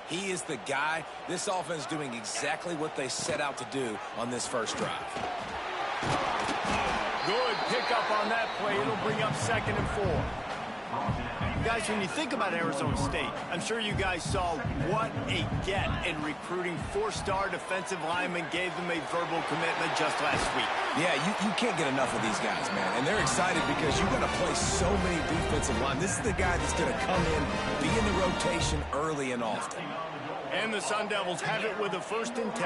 He is the guy. This offense doing exactly what they set out to do on this first drive. Good pickup on that play. It'll bring up 2nd and 4. Guys, when you think about Arizona State, I'm sure you guys saw what a get in recruiting 4-star defensive linemen gave them a verbal commitment just last week. Yeah, you can't get enough of these guys, man. And they're excited because you're going to play so many defensive linemen. This is the guy that's going to come in, be in the rotation early and often. And the Sun Devils have it with a 1st and 10.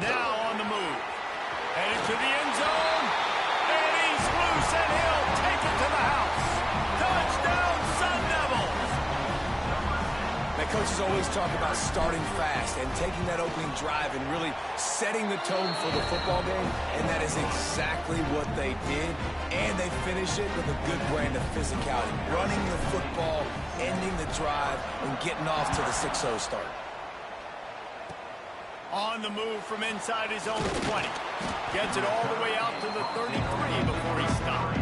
Now on the move. Headed to the end zone. And he's loose, and he'll take it to the house. Touchdown, Sun Devils! Now, coaches always talk about starting fast and taking that opening drive and really setting the tone for the football game, and that is exactly what they did, and they finish it with a good brand of physicality, running the football, ending the drive, and getting off to the 6-0 start. On the move from inside his own 20. Gets it all the way out to the 33 before he stopped.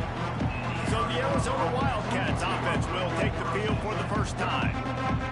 So the Arizona Wildcats offense will take the field for the first time.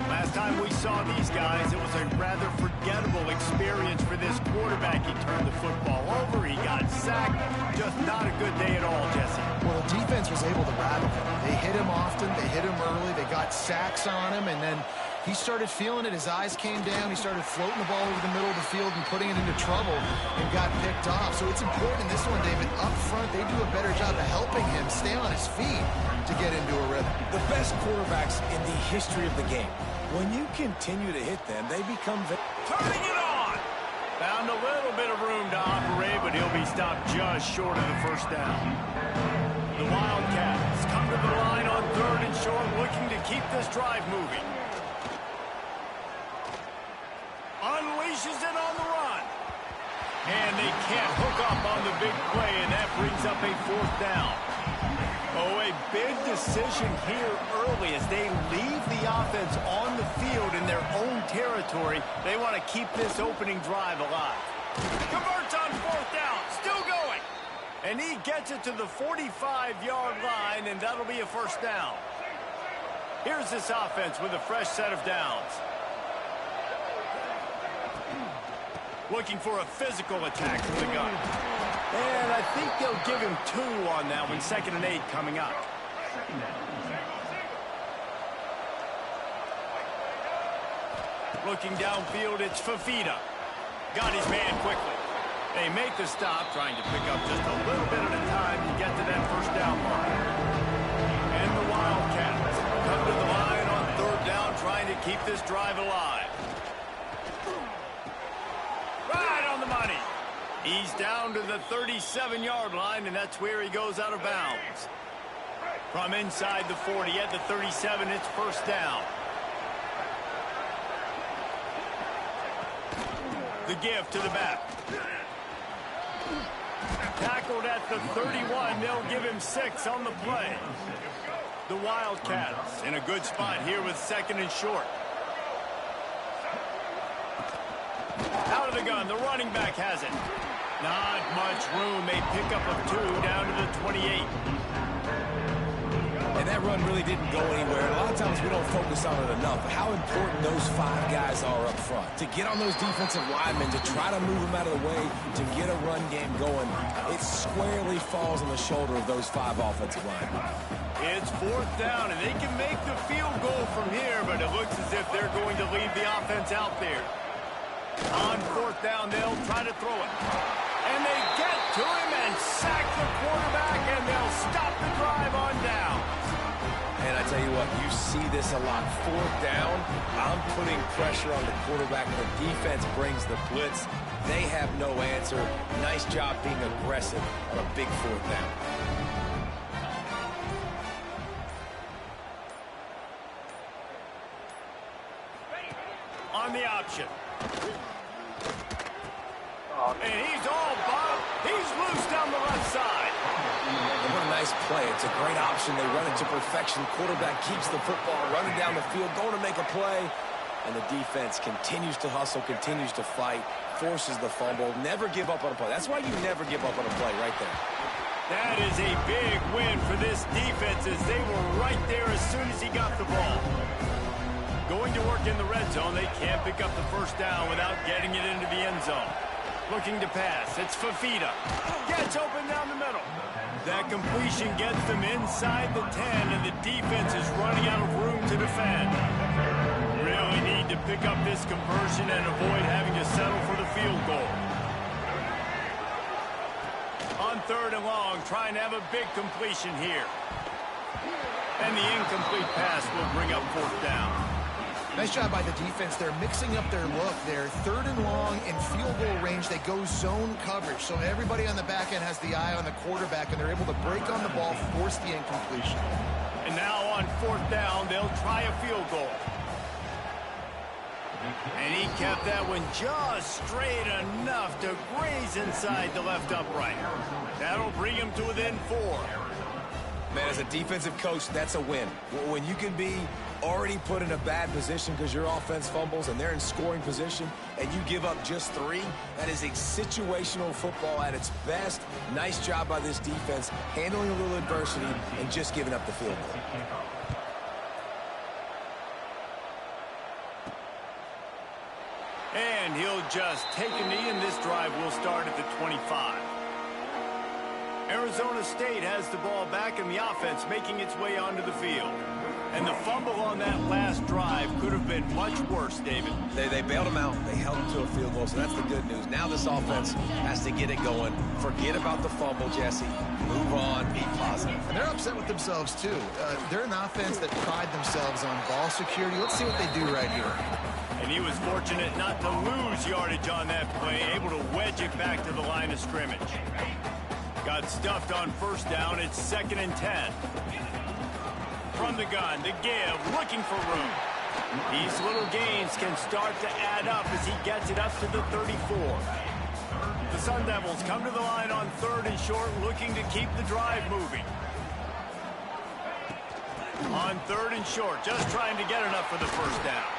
Last time we saw these guys, it was a rather forgettable experience for this quarterback. He turned the football over, he got sacked. Just not a good day at all, Jesse. Well, the defense was able to rattle him. They hit him often, they hit him early, they got sacks on him, and then he started feeling it. His eyes came down. He started floating the ball over the middle of the field and putting it into trouble and got picked off. So it's important in this one, David. Up front, they do a better job of helping him stay on his feet to get into a rhythm. The best quarterbacks in the history of the game, when you continue to hit them, they become... Turning it on! Found a little bit of room to operate, but he'll be stopped just short of the 1st down. The Wildcats come to the line on 3rd and short, looking to keep this drive moving. Unleashes it on the run. And they can't hook up on the big play, and that brings up a 4th down. Oh, a big decision here early as they leave the offense on the field in their own territory. They want to keep this opening drive alive. Converts on 4th down, still going. And he gets it to the 45-yard line, and that'll be a 1st down. Here's this offense with a fresh set of downs. Looking for a physical attack from the gun. And I think they'll give him 2 on that one. 2nd and 8 coming up. Looking downfield, it's Fafita. Got his man quickly. They make the stop, trying to pick up just a little bit at a time to get to that 1st down line. And the Wildcats come to the line on 3rd down, trying to keep this drive alive. Right on the money. He's down to the 37-yard line, and that's where he goes out of bounds. From inside the 40 at the 37, it's 1st down. The give to the back. Tackled at the 31. They'll give him 6 on the play. The Wildcats in a good spot here with 2nd and short. Out of the gun, the running back has it. Not much room. A pickup of 2 down to the 28. And that run really didn't go anywhere. A lot of times we don't focus on it enough. How important those 5 guys are up front. To get on those defensive linemen, to try to move them out of the way, to get a run game going, it squarely falls on the shoulder of those 5 offensive linemen. It's 4th down, and they can make the field goal from here, but it looks as if they're going to leave the offense out there. On 4th down, they'll try to throw it. And they get to him and sack the quarterback, and they'll stop the drive on down. And I tell you what, you see this a lot. 4th down, I'm putting pressure on the quarterback. The defense brings the blitz. They have no answer. Nice job being aggressive on a big 4th down. On the option. And he's all bobbed. He's loose down the left side. And what a nice play. It's a great option. They run it to perfection. Quarterback keeps the football, running down the field, going to make a play. And the defense continues to hustle, continues to fight, forces the fumble. Never give up on a play. That's why you never give up on a play right there. That is a big win for this defense as they were right there as soon as he got the ball. Going to work in the red zone. They can't pick up the first down without getting it into the end zone. Looking to pass. It's Fafita. Gets open down the middle. That completion gets them inside the 10, and the defense is running out of room to defend. Really need to pick up this conversion and avoid having to settle for the field goal. On 3rd and long, trying to have a big completion here. And the incomplete pass will bring up 4th down. Nice job by the defense. They're mixing up their look. They're 3rd and long in field goal range. They go zone coverage. So everybody on the back end has the eye on the quarterback, and they're able to break on the ball, force the incompletion. And now on 4th down, they'll try a field goal. And he kept that one just straight enough to graze inside the left upright. That'll bring him to within 4. Man, as a defensive coach, that's a win. When you can be already put in a bad position because your offense fumbles and they're in scoring position and you give up just 3, that is a situational football at its best. Nice job by this defense, handling a little adversity and just giving up the field goal. And he'll just take a knee, and this drive will start at the 25. Arizona State has the ball back, and the offense making its way onto the field. And the fumble on that last drive could have been much worse, David. They bailed him out. They held him to a field goal, so that's the good news. Now this offense has to get it going. Forget about the fumble, Jesse. Move on. Be positive. And they're upset with themselves, too. They're an offense that pride themselves on ball security. Let's see what they do right here. And he was fortunate not to lose yardage on that play, able to wedge it back to the line of scrimmage. Got stuffed on 1st down. It's 2nd and 10. From the gun, the give, looking for room. These little gains can start to add up as he gets it up to the 34. The Sun Devils come to the line on 3rd and short, looking to keep the drive moving. On 3rd and short, just trying to get enough for the first down.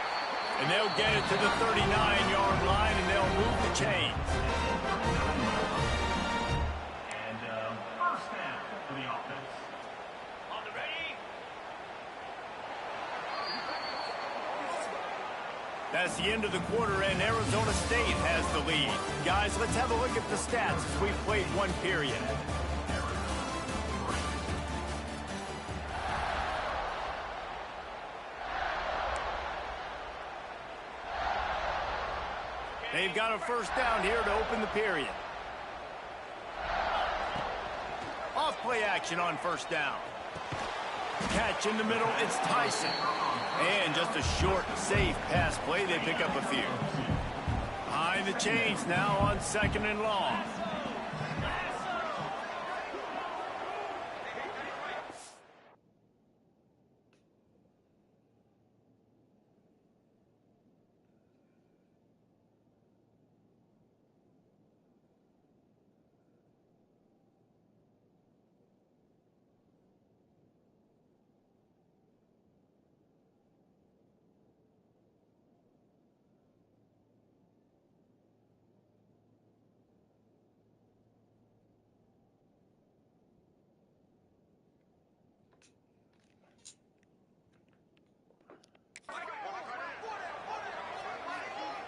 And they'll get it to the 39-yard line, and they'll move the chains. And first down for the offense. On the ready. That's the end of the quarter, and Arizona State has the lead. Guys, let's have a look at the stats as we've played 1 period. They've got a first down here to open the period. Off play action on 1st down. Catch in the middle, it's Tyson. And just a short, safe pass play, they pick up a few. Behind the chains now on 2nd and long.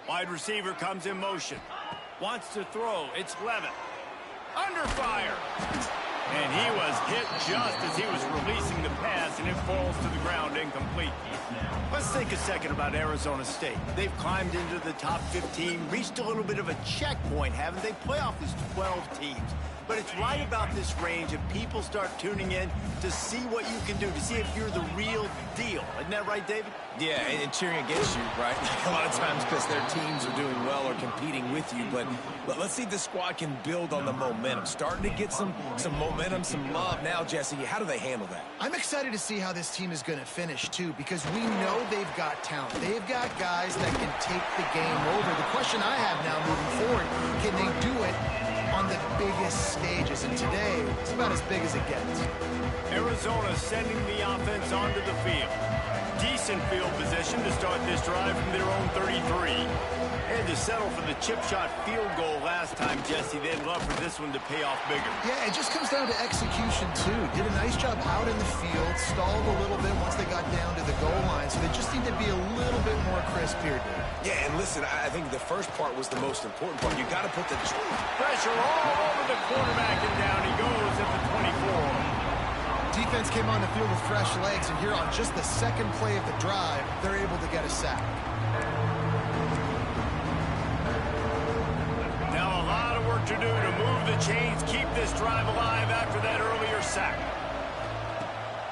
Wide receiver comes in motion. Wants to throw. It's Levin. Under fire. And he was hit just as he was releasing the pass, and it falls to the ground incomplete. Let's think a second about Arizona State. They've climbed into the top 15, reached a little bit of a checkpoint, haven't they? Playoff is 12 teams. But it's right about this range, and people start tuning in to see what you can do, to see if you're the real deal. Isn't that right, David? Yeah, and cheering against you, right? A lot of times because their teams are doing well or competing with you. But let's see if the squad can build on the momentum. Starting to get some momentum, some love now, Jesse. How do they handle that? I'm excited to see how this team is going to finish, too, because we know they've got talent. They've got guys that can take the game over. The question I have now moving forward, can they do it on the biggest stages? And today, it's about as big as it gets. Arizona sending the offense onto the field. decent field position to start this drive from their own 33. And to settle for the chip shot field goal last time, Jesse, they'd love for this one to pay off bigger. Yeah, it just comes down to execution, too. Did a nice job out in the field, stalled a little bit once they got down to the goal line, so they just need to be a little bit more crisp here, dude. Yeah, and listen, I think the first part was the most important part. You got to put the pressure all over the quarterback, and down he goes at the 24. Defense came on the field with fresh legs, and here on just the second play of the drive, they're able to get a sack. Now a lot of work to do to move the chains, keep this drive alive after that earlier sack.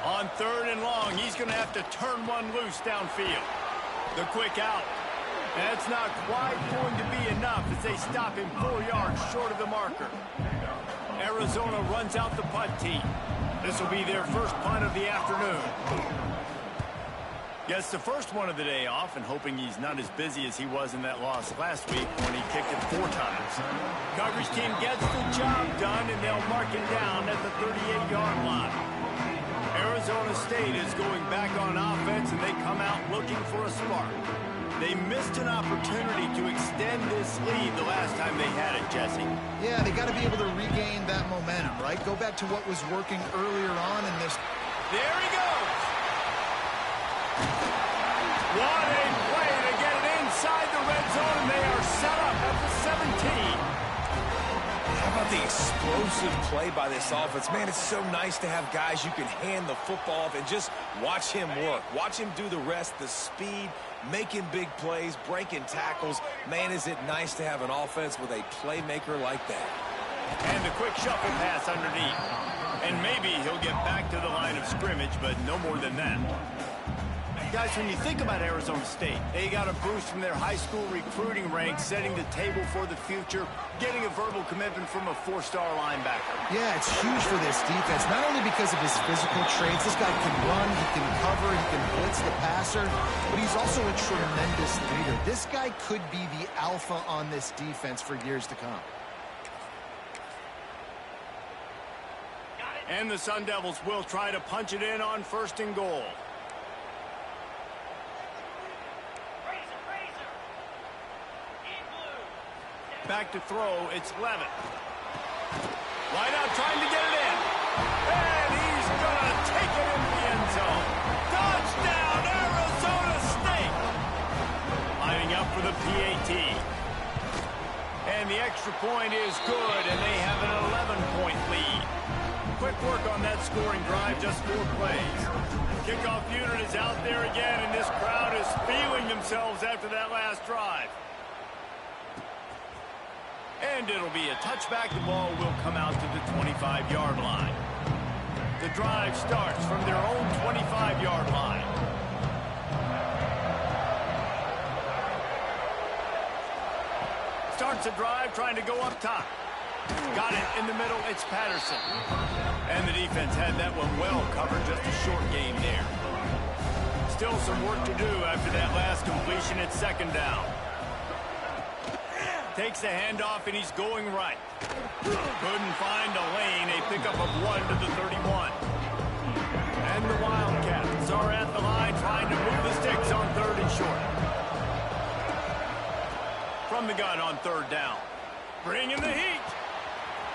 On 3rd and long, he's going to have to turn one loose downfield. The quick out. That's not quite going to be enough as they stop him 4 yards short of the marker. Arizona runs out the punt team. This will be their first punt of the afternoon. Gets the first one of the day off, and hoping he's not as busy as he was in that loss last week when he kicked it 4 times. Coverage team gets the job done, and they'll mark it down at the 38-yard line. Arizona State is going back on offense, and they come out looking for a spark. They missed an opportunity to extend this lead the last time they had it, Jesse. Yeah, they got to be able to regain that momentum, right? Go back to what was working earlier on in this. There he goes. What a play to get it inside the red zone, and they are set up at the 17. How about the explosive play by this offense? Man, it's so nice to have guys you can hand the football off and just watch him work. Watch him do the rest, the speed, making big plays, breaking tackles. Man, is it nice to have an offense with a playmaker like that. And the quick shuffle pass underneath. And maybe he'll get back to the line of scrimmage, but no more than that. Guys, when you think about Arizona State, they got a boost from their high school recruiting ranks, setting the table for the future, getting a verbal commitment from a 4-star linebacker. Yeah, it's huge for this defense, not only because of his physical traits. This guy can run, he can cover, he can blitz the passer, but he's also a tremendous leader. This guy could be the alpha on this defense for years to come. And the Sun Devils will try to punch it in on 1st and goal. Back to throw, it's Levitt. Wide out trying to get it in. And he's going to take it into the end zone. Touchdown, Arizona State! Lining up for the PAT. And the extra point is good, and they have an 11-point lead. Quick work on that scoring drive, just 4 plays. Kickoff unit is out there again, and this crowd is feeling themselves after that last drive. And it'll be a touchback. The ball will come out to the 25-yard line. The drive starts from their own 25-yard line. Starts a drive trying to go up top. Got it in the middle. It's Patterson. And the defense had that one well covered. Just a short game there. Still some work to do after that last completion at 2nd down. Takes the handoff, and he's going right. Couldn't find a lane. A pickup of 1 to the 31. And the Wildcats are at the line trying to move the sticks on 3rd and short. From the gun on 3rd down. Bringing the heat.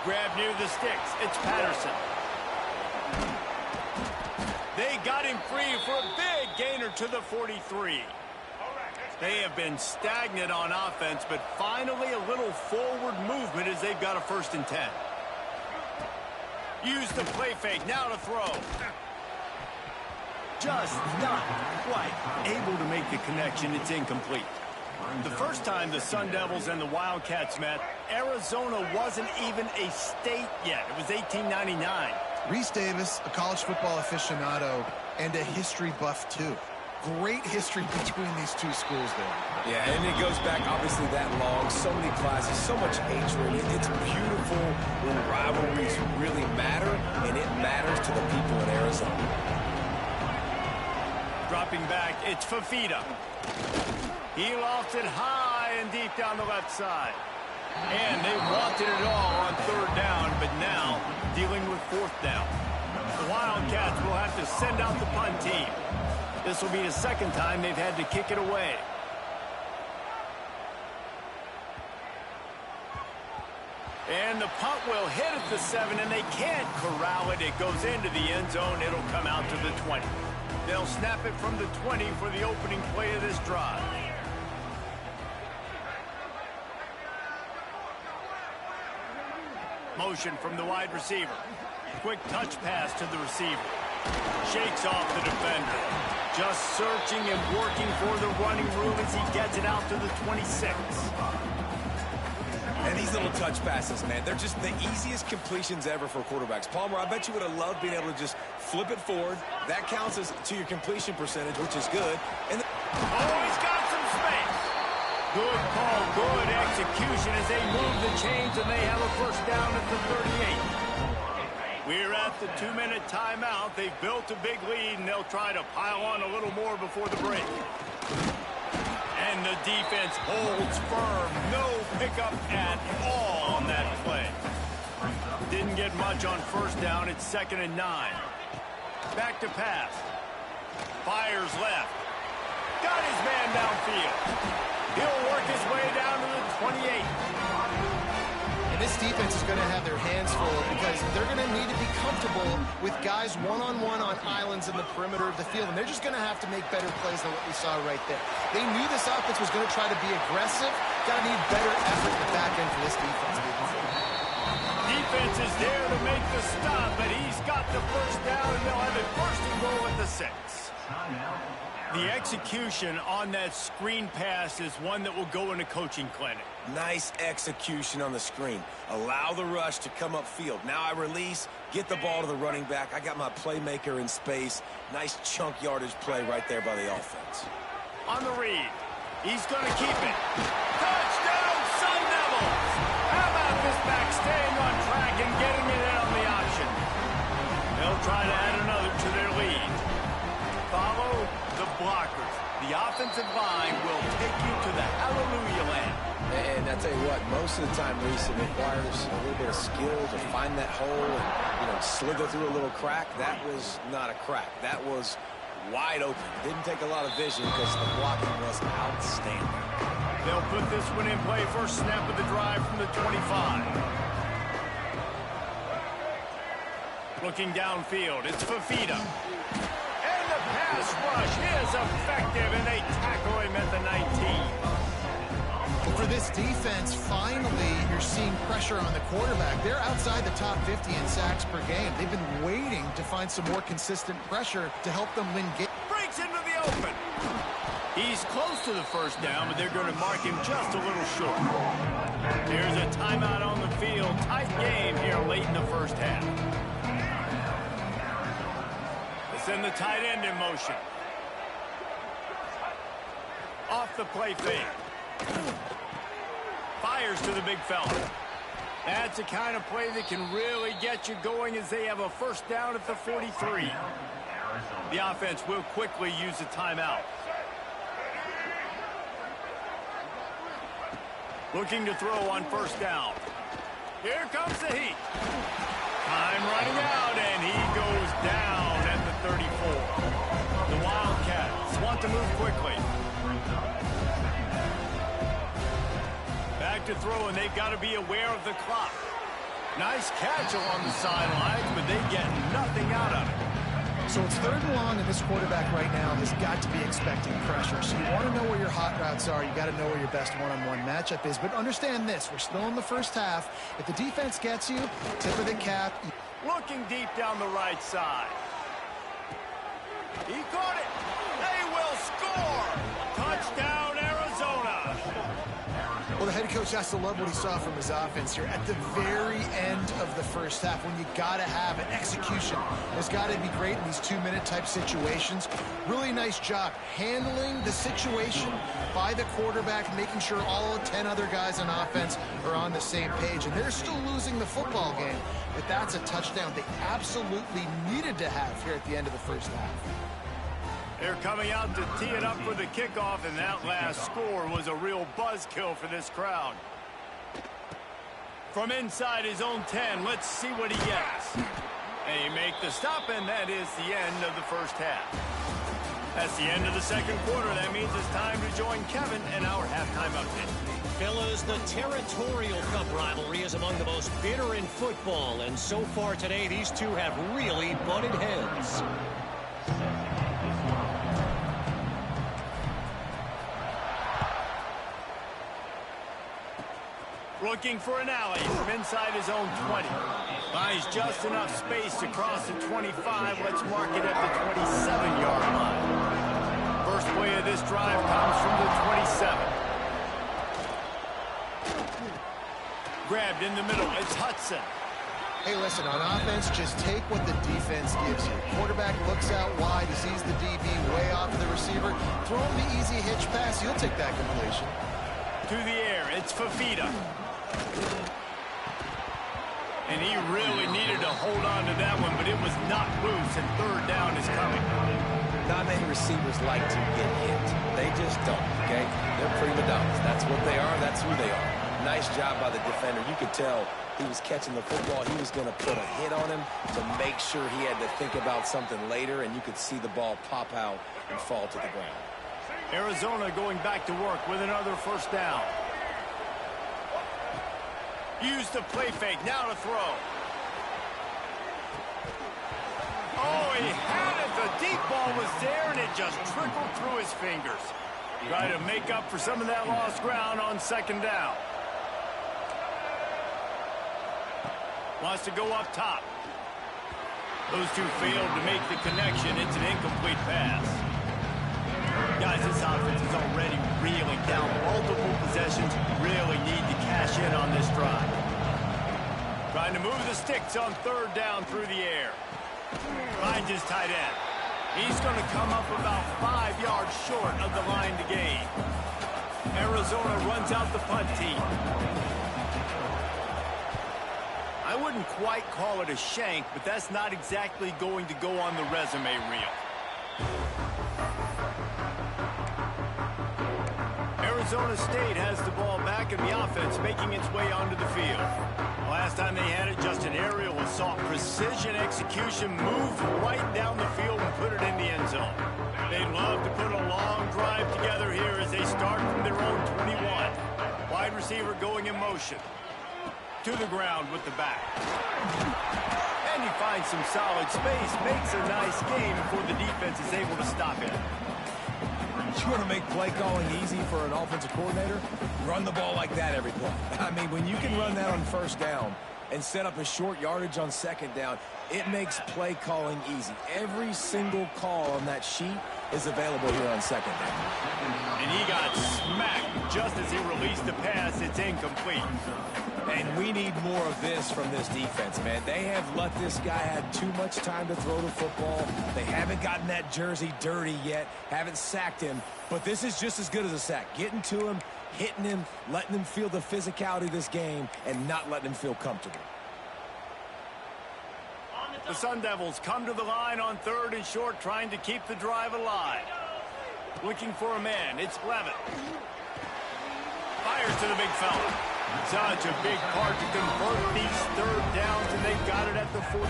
Grab near the sticks. It's Patterson. They got him free for a big gainer to the 43. They have been stagnant on offense, but finally a little forward movement as they've got a 1st and 10. Use the play fake, now to throw. Just not quite able to make the connection. It's incomplete. The first time the Sun Devils and the Wildcats met, Arizona wasn't even a state yet. It was 1899. Reese Davis, a college football aficionado, and a history buff, too. Great history between these two schools there. Yeah, and it goes back obviously that long. So many classes, so much hatred. It's beautiful when rivalries really matter, and it matters to the people in Arizona. Dropping back, it's Fafita. He lofts it high and deep down the left side. And they wanted it all on 3rd down, but now dealing with 4th down. The Wildcats will have to send out the punt team. This will be the second time they've had to kick it away. And the punt will hit at the 7, and they can't corral it. It goes into the end zone. It'll come out to the 20. They'll snap it from the 20 for the opening play of this drive. Motion from the wide receiver. Quick touch pass to the receiver. Shakes off the defender. Just searching and working for the running room as he gets it out to the 26. And these little touch passes, man, they're just the easiest completions ever for quarterbacks. Palmer, I bet you would have loved being able to just flip it forward. That counts as to your completion percentage, which is good. And oh, he's got some space. Good call, good execution as they move the chains, and they have a first down at the 38. We're at the 2-minute timeout. They've built a big lead, and they'll try to pile on a little more before the break. And the defense holds firm. No pickup at all on that play. Didn't get much on first down. It's 2nd and 9. Back to pass. Fires left. Got his man downfield. He'll work his way down to the 28. And this defense is going to have their hands full because they're going to need to be comfortable with guys one-on-one on islands in the perimeter of the field. And they're just going to have to make better plays than what we saw right there. They knew this offense was going to try to be aggressive. Got to need better effort in the back end for this defense. Defense is there to make the stop, but he's got the first down, and they'll have it first and goal at the 6. The execution on that screen pass is one that will go in a coaching clinic. nice execution on the screen. Allow the rush to come upfield. Now I release, get the ball to the running back. I got my playmaker in space. Nice chunk yardage play right there by the offense. On the read. He's going to keep it. Touchdown, Sun Devils! How about this back staying on track and getting it in on the option? They'll try to add another to their lead. Follow the blockers. The offensive line will take you to the hallelujah land. And I tell you what, most of the time, Reese, it requires a little bit of skill to find that hole and, slither through a little crack. That was not a crack. That was wide open. Didn't take a lot of vision because the blocking was outstanding. They'll put this one in play. First snap of the drive from the 25. Looking downfield, it's Fafita. And the pass rush is effective, and they tackle him at the 19. For this defense, finally, you're seeing pressure on the quarterback. They're outside the top 50 in sacks per game. They've been waiting to find some more consistent pressure to help them win games. Breaks into the open. He's close to the first down, but they're going to mark him just a little short. There's a timeout on the field. Tight game here late in the first half. They send the tight end in motion. Off the play fake. Fires to the big fella. That's the kind of play that can really get you going as they have a first down at the 43. The offense will quickly use a timeout. Looking to throw on first down. Here comes the heat. Time running out, and he goes down at the 34. The Wildcats want to move quickly. Back to throw, and they've got to be aware of the clock. Nice catch along the sidelines, but they get nothing out of it. So it's 3rd and long, and this quarterback right now has got to be expecting pressure. So you want to know where your hot routes are. You got to know where your best one-on-one matchup is. But understand this, we're still in the first half. If the defense gets you, tip of the cap. Looking deep down the right side. He caught it. They will score. Touchdown, Arizona. Well, the head coach has to love what he saw from his offense here at the very end of the first half when you got to have an execution. It's got to be great in these 2-minute type situations. Really nice job handling the situation by the quarterback, making sure all 10 other guys on offense are on the same page. And they're still losing the football game, but that's a touchdown they absolutely needed to have here at the end of the first half. They're coming out to tee it up for the kickoff, and that last score was a real buzzkill for this crowd. From inside his own 10, let's see what he gets. They make the stop, and that is the end of the first half. That's the end of the second quarter. That means it's time to join Kevin and our halftime update. Fellas, the Territorial Cup rivalry is among the most bitter in football, and so far today, these two have really butted heads. Looking for an alley from inside his own 20. Finds just enough space to cross the 25. Let's mark it at the 27-yard line. First play of this drive comes from the 27. Grabbed in the middle. It's Hudson. Hey, listen, on offense, just take what the defense gives you. Quarterback looks out wide. He sees the DB way off of the receiver. Throw him the easy hitch pass. He'll take that completion. To the air. It's Fafita. And he really needed to hold on to that one, but it was not loose, and third down is coming. Not many receivers like to get hit. They just don't, okay? They're prima donnas. That's what they are. That's who they are. Nice job by the defender. You could tell he was catching the football. He was going to put a hit on him to make sure he had to think about something later, and you could see the ball pop out and fall to the ground. Arizona going back to work with another first down. Use the play fake. Now to throw. Oh, he had it. The deep ball was there, and it just trickled through his fingers. Try to make up for some of that lost ground on second down. Wants to go up top. Those two failed to make the connection. It's an incomplete pass. Guys, this offense is already reeling down multiple possessions. Really need to cash in on this drive. Trying to move the sticks on third down through the air. Finds his tight end. He's going to come up about 5 yards short of the line to gain. Arizona runs out the punt team. I wouldn't quite call it a shank, but that's not exactly going to go on the resume reel. Arizona State has the ball back, and the offense making its way onto the field. Last time they had it, just an aerial assault. Precision execution, moved right down the field and put it in the end zone. They'd love to put a long drive together here as they start from their own 21. Wide receiver going in motion. To the ground with the back. And he finds some solid space, makes a nice game before the defense is able to stop it. You want to make play calling easy for an offensive coordinator? Run the ball like that every play. I mean, when you can run that on first down and set up a short yardage on second down, it makes play calling easy. Every single call on that sheet is available here on second down. And he got smacked just as he released the pass. It's incomplete. And we need more of this from this defense, man. They have let this guy have too much time to throw the football. They haven't gotten that jersey dirty yet, haven't sacked him. But this is just as good as a sack. Getting to him, hitting him, letting him feel the physicality of this game, and not letting him feel comfortable. The Sun Devils come to the line on third and short, trying to keep the drive alive. Looking for a man. It's Levitt. Fires to the big fella. Such a big part to convert these third downs, and they've got it at the 42.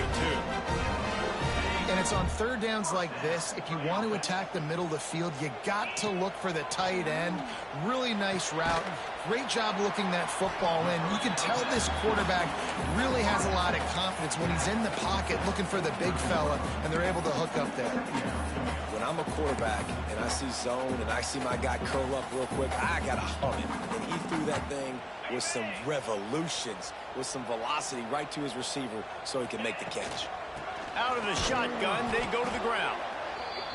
And it's on third downs like this. If you want to attack the middle of the field, you got to look for the tight end. Really nice route. Great job looking that football in. You can tell this quarterback really has a lot of confidence when he's in the pocket looking for the big fella, and they're able to hook up there. When I'm a quarterback and I see zone and I see my guy curl up real quick, I got to hum it. And he threw that thing with some revolutions, with some velocity right to his receiver so he can make the catch. Out of the shotgun, they go to the ground.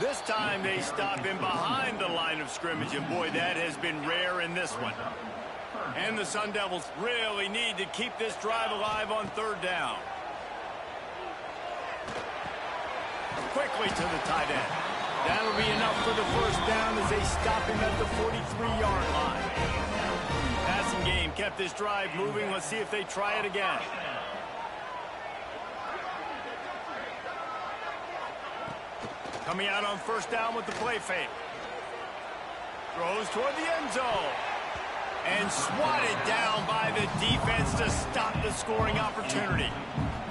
This time they stop him behind the line of scrimmage, and boy, that has been rare in this one. And the Sun Devils really need to keep this drive alive on third down. Quickly to the tight end. That'll be enough for the first down as they stop him at the 43-yard line. Passing game kept this drive moving. Let's see if they try it again. Coming out on first down with the play fake. Throws toward the end zone. And swatted down by the defense to stop the scoring opportunity.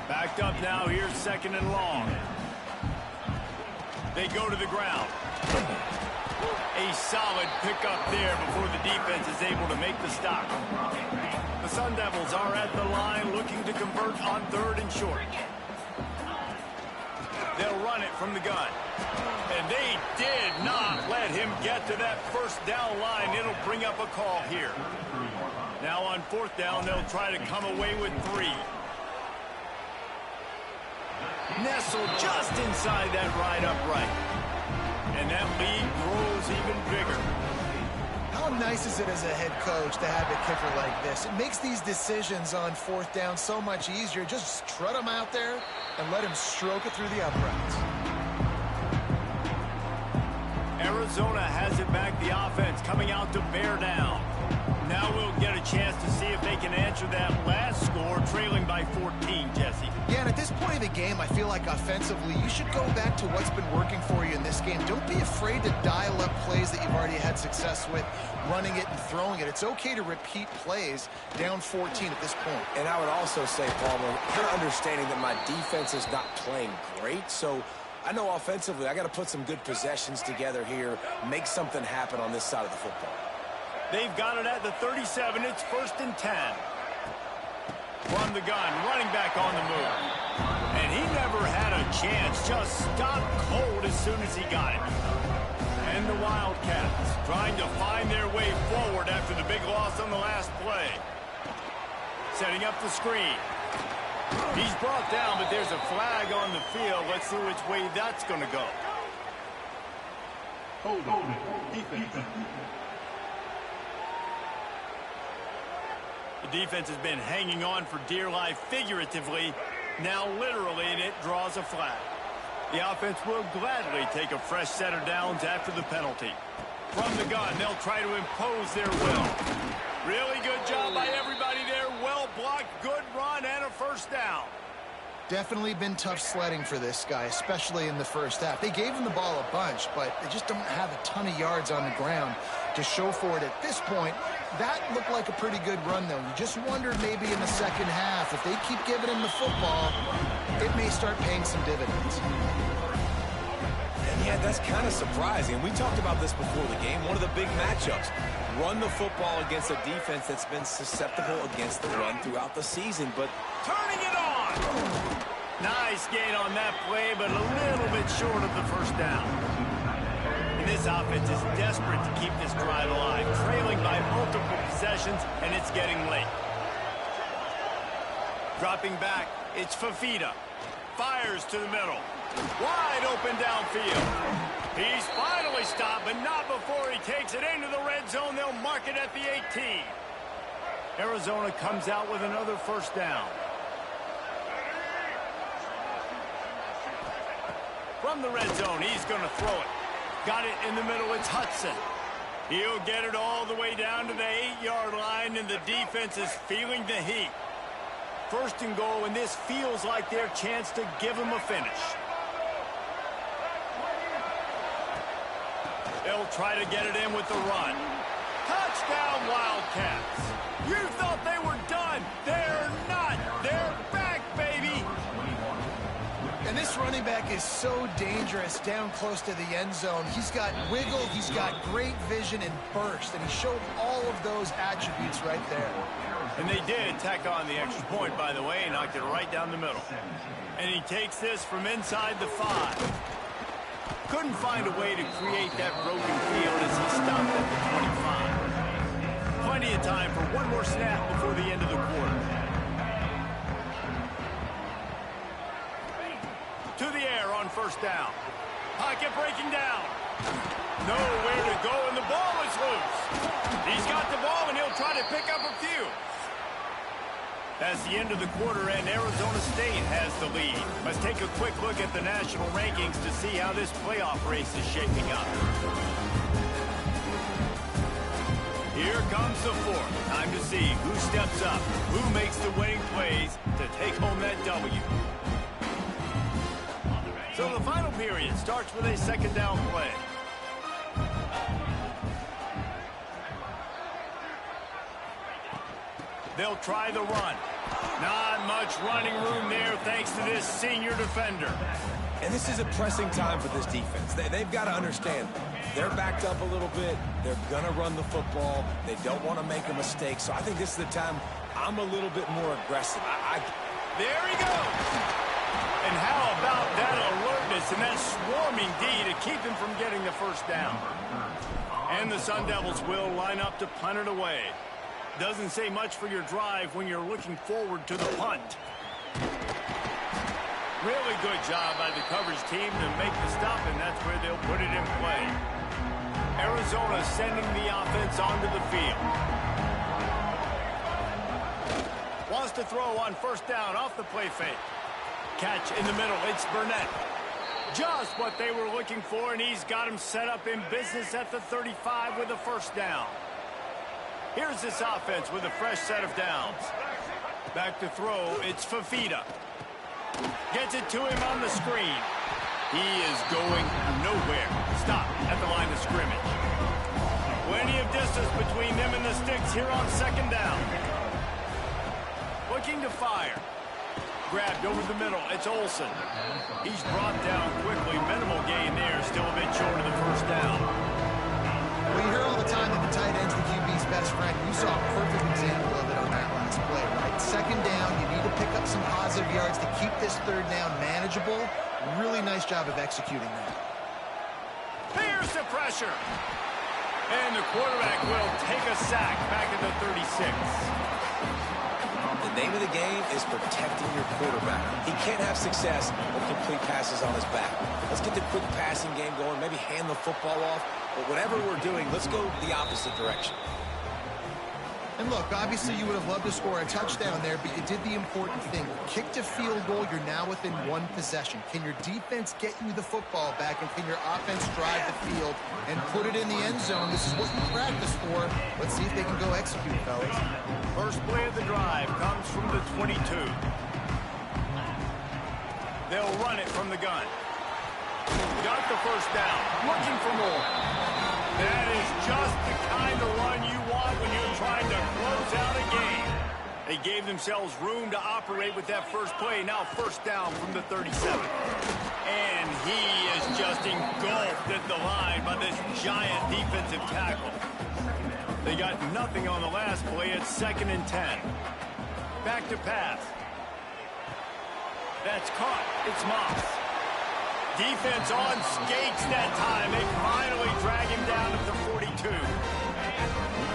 Backed up now. Here's second and long. They go to the ground. A solid pickup there before the defense is able to make the stop. The Sun Devils are at the line looking to convert on 3rd and short. They'll run it from the gun. And they did not let him get to that 1st down line. It'll bring up a call here. Now on 4th down, they'll try to come away with 3. Nestled just inside that right upright. And that lead grows even bigger. How nice is it as a head coach to have a kicker like this? It makes these decisions on 4th down so much easier. Just strut him out there and let him stroke it through the uprights. Arizona has it back, the offense coming out to bear down. Now we'll get a chance to see if they can answer that last score, trailing by 14, Jesse. Yeah, and at this point of the game, I feel like offensively, you should go back to what's been working for you in this game. Don't be afraid to dial up plays that you've already had success with, running it and throwing it. It's okay to repeat plays down 14 at this point. And I would also say, Palmer, kind of understanding that my defense is not playing great, so I know offensively I got to put some good possessions together here, make something happen on this side of the football. They've got it at the 37. It's 1st and 10. From the gun, running back on the move. And he never had a chance. Just stopped cold as soon as he got it. And the Wildcats trying to find their way forward after the big loss on the last play. Setting up the screen. He's brought down, but there's a flag on the field. Let's see which way that's going to go. Hold defense. The defense has been hanging on for dear life figuratively, now literally, and it draws a flag. The offense will gladly take a fresh set of downs after the penalty. From the gun, they'll try to impose their will. Really good job by everybody there. Well blocked, good run, and a 1st down. Definitely been tough sledding for this guy, especially in the 1st half. They gave him the ball a bunch, but they just don't have a ton of yards on the ground to show for it at this point. That looked like a pretty good run, though. You just wondered maybe in the 2nd half, if they keep giving him the football, it may start paying some dividends. And yeah, that's kind of surprising. We talked about this before the game. One of the big matchups. Run the football against a defense that's been susceptible against the run throughout the season, but Turning it on! Nice gain on that play, but a little bit short of the 1st down. And this offense is desperate to keep this drive alive, trailing by multiple possessions, and it's getting late. Dropping back, it's Fafita. Fires to the middle. Wide open downfield. He's finally stopped, but not before he takes it into the red zone. They'll mark it at the 18. Arizona comes out with another 1st down. From the red zone, he's going to throw it. Got it in the middle, it's Hudson. He'll get it all the way down to the 8-yard line, and the defense is feeling the heat. 1st and goal, and this feels like their chance to give him a finish. They'll try to get it in with the run. Touchdown, Wildcats. You thought they were done. They're not. They're back, baby. And this running back is so dangerous down close to the end zone. He's got wiggle, he's got great vision and burst, and he showed all of those attributes right there. And they did tack on the extra point, by the way, and knocked it right down the middle. And he takes this from inside the 5. Couldn't find a way to create that broken field as he stopped at the 25. Plenty of time for one more snap before the end of the quarter. To the air on 1st down. Pocket breaking down. Nowhere to go, and the ball is loose. He's got the ball, and he'll try to pick up a few. That's the end of the quarter, and Arizona State has the lead. Let's take a quick look at the national rankings to see how this playoff race is shaping up. Here comes the 4th. Time to see who steps up, who makes the winning plays to take home that W. So the final period starts with a 2nd down play. They'll try the run. Not much running room there thanks to this senior defender. And this is a pressing time for this defense. They've got to understand they're backed up a little bit. They're going to run the football. They don't want to make a mistake. So I think this is the time I'm a little bit more aggressive. There he goes. And how about that alertness and that swarming D to keep him from getting the first down? And the Sun Devils will line up to punt it away. Doesn't say much for your drive when you're looking forward to the punt. Really good job by the coverage team to make the stop, and that's where they'll put it in play. Arizona sending the offense onto the field. Wants to throw on first down off the play fake. Catch in the middle. It's Burnett. Just what they were looking for, and he's got him set up in business at the 35 with a first down. Here's this offense with a fresh set of downs. Back to throw. It's Fafita. Gets it to him on the screen. He is going nowhere. Stop at the line of scrimmage. Plenty of distance between them and the sticks here on second down. Looking to fire. Grabbed over the middle. It's Olsen. He's brought down quickly. Minimal gain there. Still a bit short of the first down. Well, you hear all the time that the tight end's the QB's best friend. You saw a perfect example of it on that last play, right? Second down, you need to pick up some positive yards to keep this third down manageable. Really nice job of executing that. Here's the pressure. And the quarterback will take a sack back at the 36. The name of the game is protecting your quarterback. He can't have success or complete passes on his back. Let's get the quick passing game going, maybe hand the football off. But whatever we're doing, let's go the opposite direction. And look, obviously you would have loved to score a touchdown there, but you did the important thing. Kicked a field goal, you're now within one possession. Can your defense get you the football back, and can your offense drive the field and put it in the end zone? This is what you practice for. Let's see if they can go execute, fellas. First play of the drive comes from the 22. They'll run it from the gun. Got the first down. Looking for more. That is just the kind of run you want when you're trying to close out a game. They gave themselves room to operate with that first play. Now first down from the 37. And he is just engulfed at the line by this giant defensive tackle. They got nothing on the last play. It's 2nd and 10. Back to pass. That's caught. It's Moss. Defense on skates that time. They finally drag him down at the 42.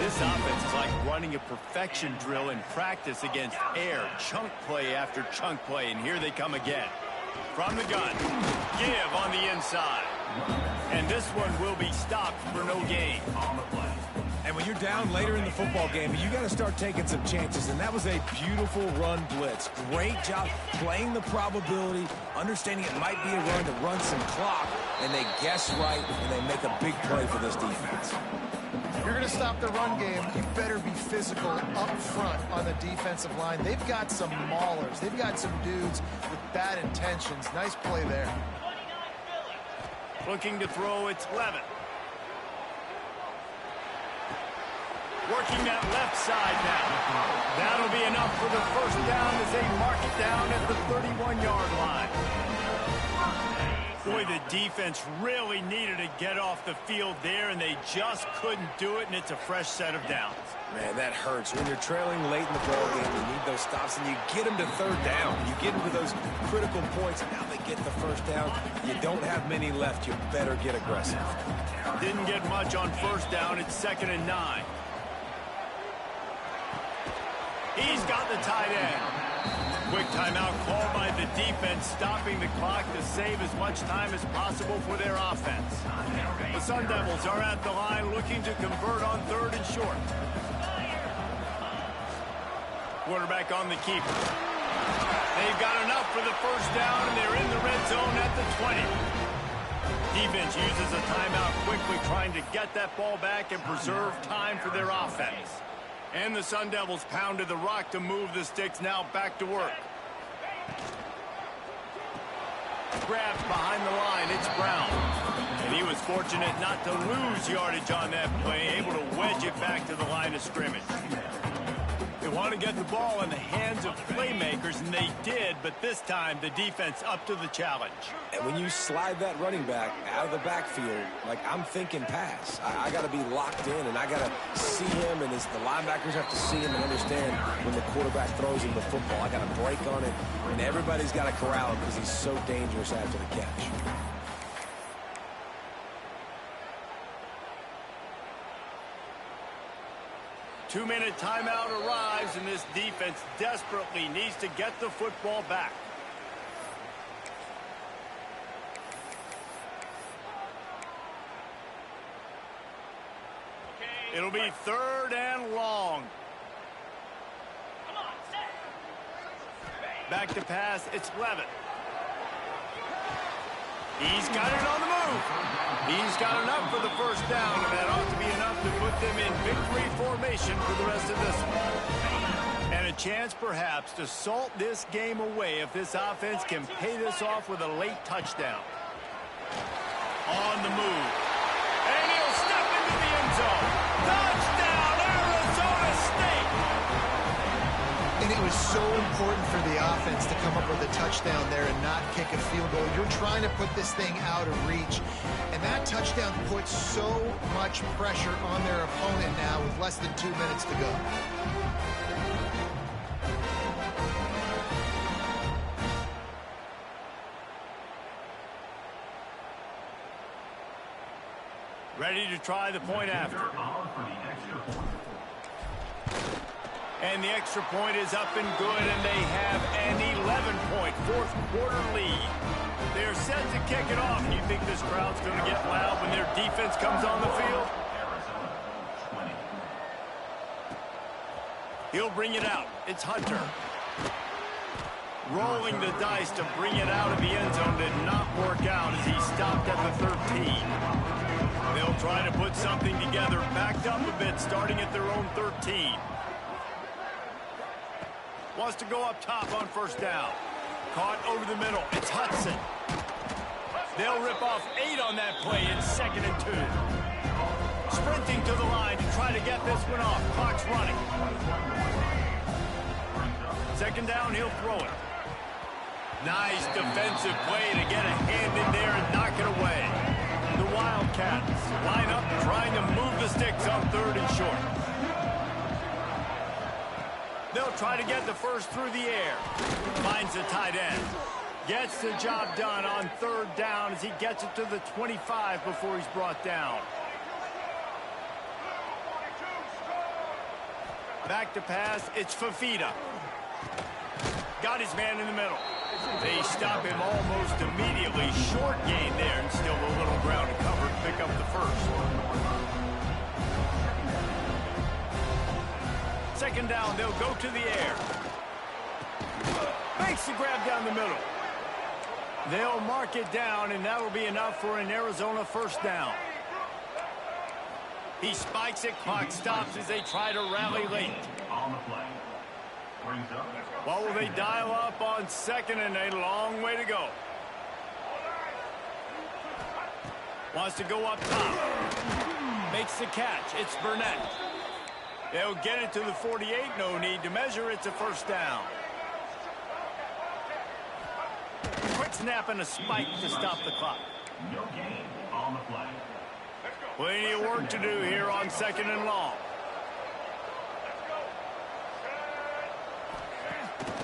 This offense is like running a perfection drill in practice against air. Chunk play after chunk play, and here they come again. From the gun. Give on the inside. And this one will be stopped for no gain. And when you're down later in the football game, you got to start taking some chances. And that was a beautiful run blitz. Great job playing the probability, understanding it might be a run to run some clock, and they guess right, and they make a big play for this defense. If you're going to stop the run game, you better be physical up front on the defensive line. They've got some maulers. They've got some dudes with bad intentions. Nice play there. Looking to throw, it's Levin. Working that left side now. That'll be enough for the first down as they mark it down at the 31-yard line. Boy, the defense really needed to get off the field there, and they just couldn't do it, and it's a fresh set of downs. Man, that hurts. When you're trailing late in the ball game, you need those stops, and you get them to third down. You get them to those critical points, and now they get the first down. You don't have many left. You better get aggressive. Didn't get much on first down. It's 2nd and 9. He's got the tight end. Quick timeout called by the defense, stopping the clock to save as much time as possible for their offense. The Sun Devils are at the line looking to convert on 3rd and short. Quarterback on the keeper. They've got enough for the first down, and they're in the red zone at the 20. Defense uses a timeout quickly, trying to get that ball back and preserve time for their offense. And the Sun Devils pounded the rock to move the sticks. Now back to work. Grabbed behind the line. It's Brown. And he was fortunate not to lose yardage on that play. Able to wedge it back to the line of scrimmage. They want to get the ball in the hands of playmakers, and they did, but this time the defense up to the challenge. And when you slide that running back out of the backfield, like I'm thinking pass. I got to be locked in, and I got to see him, and the linebackers have to see him and understand when the quarterback throws him the football. I got to break on it, and everybody's got to corral him because he's so dangerous after the catch. Two-minute timeout arrives, and this defense desperately needs to get the football back. It'll be 3rd and long. Back to pass, it's Levitt. He's got it on the move. He's got enough for the first down, and that ought to be enough to put them in victory formation for the rest of this one. And a chance, perhaps, to salt this game away if this offense can pay this off with a late touchdown. On the move. And he'll step into the end zone. Touchdown, Arizona State! And it was so important for the offense to come up with a touchdown there and not kick a field goal. You're trying to put this thing out of reach, and that touchdown puts so much pressure on their opponent now with less than 2 minutes to go. Ready to try the point after. And the extra point is up and good, and they have an 11-point fourth-quarter lead. They're set to kick it off. You think this crowd's going to get loud when their defense comes on the field? He'll bring it out. It's Hunter. Rolling the dice to bring it out of the end zone did not work out as he stopped at the 13. They'll try to put something together, backed up a bit, starting at their own 13. Wants to go up top on first down. Caught over the middle. It's Hudson. They'll rip off 8 on that play in 2nd and 2. Sprinting to the line to try to get this one off. Clock's running. 2nd down, he'll throw it. Nice defensive play to get a hand in there and knock it away. The Wildcats line up trying to move the sticks on 3rd and short. They'll try to get the first through the air. Finds the tight end. Gets the job done on 3rd down as he gets it to the 25 before he's brought down. Back to pass, it's Fafita. Got his man in the middle. They stop him almost immediately. Short gain there, and still a little ground to cover to pick up the first. 2nd down, they'll go to the air. Makes the grab down the middle. They'll mark it down, and that'll be enough for an Arizona first down. He spikes it, clock stops as they try to rally late. On the play. Brings up. Well, will they dial up on 2nd and a long way to go? Wants to go up top. Makes the catch. It's Burnett. They'll get it to the 48. No need to measure. It's a first down. Quick snap and a spike to stop the clock. No gain on the play. Plenty of work to do here on 2nd and long.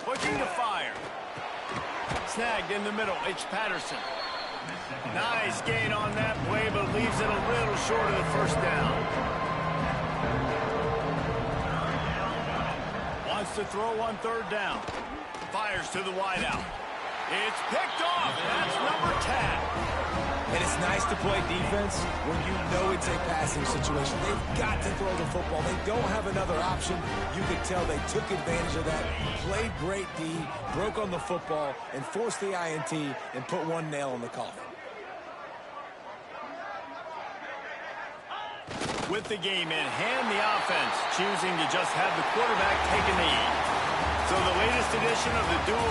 Looking to fire. Snagged in the middle. It's Patterson. Nice gain on that play, but leaves it a little short of the first down. Wants to throw on 3rd down. Fires to the wideout. It's picked off. That's number 10. And it's nice to play defense when you know it's a passing situation. They've got to throw the football. They don't have another option. You could tell they took advantage of that, played great D, broke on the football, and forced the INT and put one nail in the coffin. With the game in hand, the offense choosing to just have the quarterback take a knee. So the latest edition of the dual